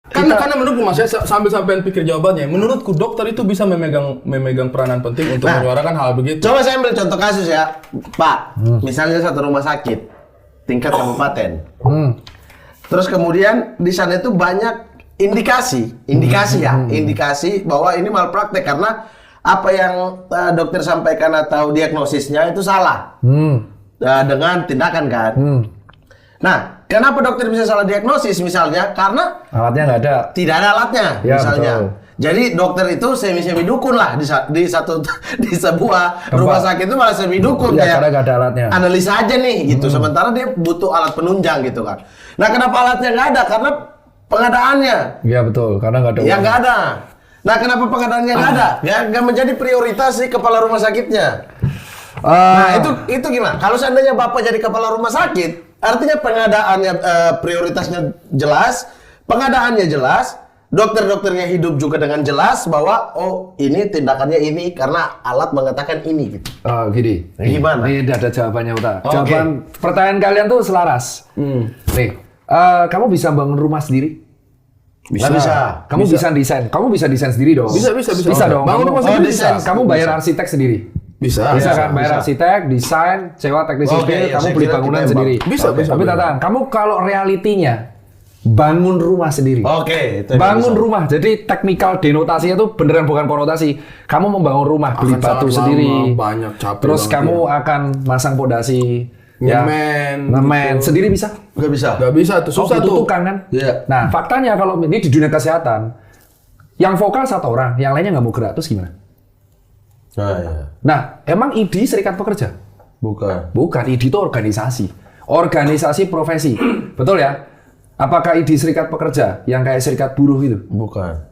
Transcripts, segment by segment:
Karena menurutku Mas, saya sambil pikir jawabannya. Menurutku dokter itu bisa memegang peranan penting untuk menyuarakan hal begitu. Coba saya ambil contoh kasus ya, Pak. Misalnya satu rumah sakit tingkat kabupaten. Terus kemudian di sana itu banyak indikasi bahwa ini malpraktek karena apa yang dokter sampaikan atau diagnosisnya itu salah dengan tindakan kan. Nah, kenapa dokter bisa salah diagnosis misalnya? Karena alatnya nggak ada. Tidak ada alatnya, ya, misalnya. Betul. Jadi dokter itu semi dukun lah di sebuah rumah sakit itu malah semi dukun ya, kayak karena nggak ada alatnya. Analisa aja nih gitu. Sementara dia butuh alat penunjang gitu kan. Nah, kenapa alatnya nggak ada? Karena pengadaannya. Iya betul, karena nggak ada. Ya nggak ada. Nah, kenapa pengadaannya nggak ada? Nggak menjadi prioritas si kepala rumah sakitnya. Nah, itu gimana? Kalau seandainya Bapak jadi kepala rumah sakit, artinya pengadaannya prioritasnya jelas, pengadaannya jelas, dokter-dokternya hidup juga dengan jelas bahwa oh ini tindakannya ini karena alat mengatakan ini gitu. Oh, gini. Gimana? Ini ada jawabannya Uta. Okay. Jawaban pertanyaan kalian tuh selaras. Nih, kamu bisa bangun rumah sendiri? Bisa. Kamu bisa desain. Kamu bisa desain sendiri dong. Bisa. Bisa dong. Bangun rumah sendiri bisa. Kamu bayar arsitek sendiri. Bisa kan bayar arsitek, desain, sewa teknisi sipil, kamu beli bangunan sendiri. Bisa. Tapi Tatan, kamu kalau realitinya bangun rumah sendiri. Oke, itu bangun rumah. Jadi technical denotasinya tuh beneran bukan konotasi. Kamu membangun rumah, beli batu sendiri. Banyak capek. Terus kamu akan masang pondasi, ngemen sendiri bisa? Nggak bisa tuh, Susah tuh kan? Iya. Nah, faktanya kalau ini di dunia kesehatan, yang vokal satu orang, yang lainnya nggak mau gerak, terus gimana? Nah, emang ID serikat pekerja? Bukan, ID itu organisasi. Organisasi profesi. Betul ya? Apakah ID serikat pekerja yang kayak serikat buruh itu? Bukan.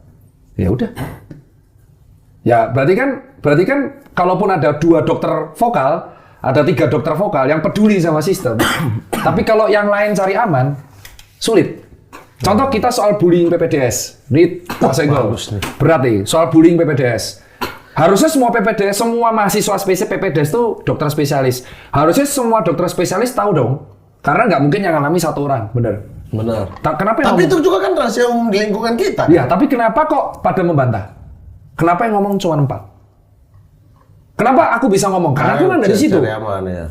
Ya udah. Ya, berarti kan kalaupun ada 2 dokter vokal, ada 3 dokter vokal yang peduli sama sistem. Tapi kalau yang lain cari aman, sulit. Contoh kita soal bullying PPDS. Ini Pak Senggol. Berat nih, soal bullying PPDS. Harusnya semua PPDS, semua mahasiswa spesialis PPDS itu dokter spesialis. Harusnya semua dokter spesialis tahu dong. Karena nggak mungkin yang alami 1 orang, benar. Kenapa? Tapi itu juga kan rahasia umum di lingkungan kita. Iya, tapi kenapa kok pada membantah? Kenapa yang ngomong cuma 4? Kenapa aku bisa ngomong? Karena aku kan dari situ.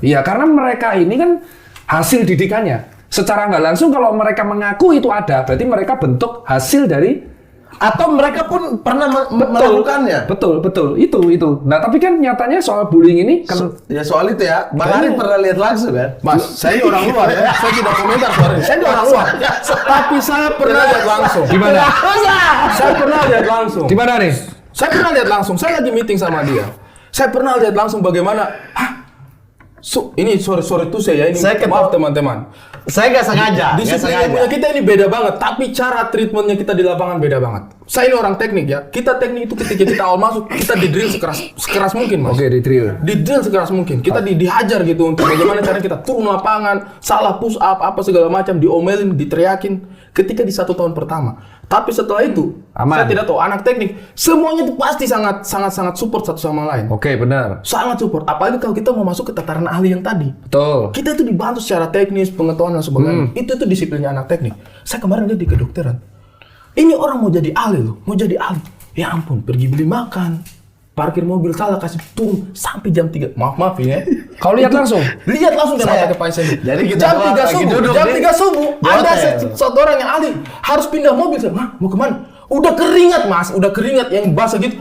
Iya, karena mereka ini kan hasil didikannya. Secara nggak langsung kalau mereka mengaku itu ada, berarti mereka bentuk hasil dari atau mereka pun pernah melakukannya. Betul. Itu. Nah, tapi kan nyatanya soal bullying ini kan soal itu ya. Bang Ari pernah lihat langsung kan? Mas, saya orang luar ya. Saya tidak komentar soal ini. Saya orang luar. Tapi saya pernah lihat langsung. Di mana? Saya pernah lihat langsung. Di mana nih? Saya pernah lihat langsung. Saya lagi meeting sama dia. Saya pernah lihat langsung bagaimana. Ini sorry tuh saya ini. Maaf teman-teman. Saya nggak sengaja. Disiplin punya kita ini beda banget, tapi cara treatmentnya kita di lapangan beda banget. Saya ini orang teknik ya. Kita teknik itu ketika kita awal masuk, kita di drill sekeras mungkin, Mas. Oke, di drill. Di drill sekeras mungkin. Kita dihajar gitu untuk bagaimana cara kita turun lapangan, salah push up, apa segala macam, diomelin, diteriakin. Ketika di 1 tahun pertama. Tapi setelah itu, saya tidak tahu anak teknik, semuanya itu pasti sangat support satu sama lain. Oke, benar. Sangat support. Apalagi kalau kita mau masuk ke tataran ahli yang tadi. Betul. Kita itu dibantu secara teknis, pengetahuan dan sebagainya. Itu disiplinnya anak teknik. Saya kemarin lihat di kedokteran. Ini orang mau jadi ahli loh, mau jadi ahli. Ya ampun, pergi beli makan, parkir mobil salah kasih turun sampai jam 3. Maaf ya. Kau lihat langsung? Lihat langsung dia mata kepala saya. Jadi kita jam 3 subuh ada satu orang yang ahli harus pindah mobil. Mau kemana? Udah keringat Mas, yang basah gitu.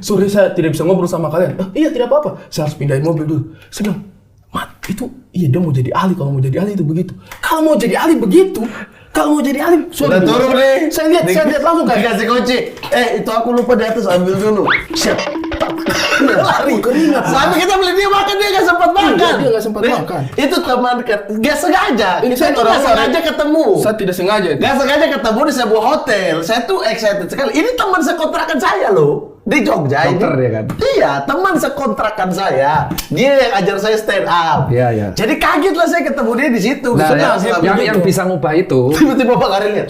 Sorry saya tidak bisa ngobrol sama kalian. Iya tidak apa-apa, saya harus pindahin mobil dulu. Saya bilang, Mat, itu iya dia mau jadi ahli, kalau mau jadi ahli itu begitu. Kalau mau jadi ahli begitu. Kalau mau jadi ahli, udah turun nih. Saya lihat langsung kayak kasih kunci. Itu aku lupa di atas, ambil dulu. Siap. Lari. Keringat. Sampai kita beli dia makan, dia nggak sempat makan. Dia nggak sempat makan. Itu teman nggak sengaja. Ini saya tuh nggak sengaja ketemu. Saya tidak sengaja. Nggak sengaja ketemu di sebuah hotel. Saya tuh excited sekali. Ini teman sekontrakan saya loh. Di Jogja. Dokter dia kan? Iya, teman sekontrakan saya. Dia yang ajar saya stand up. Iya. Jadi kaget lah saya ketemu dia di situ. Nah, yang bisa ngubah itu. Tiba-tiba Bang Ari lihat.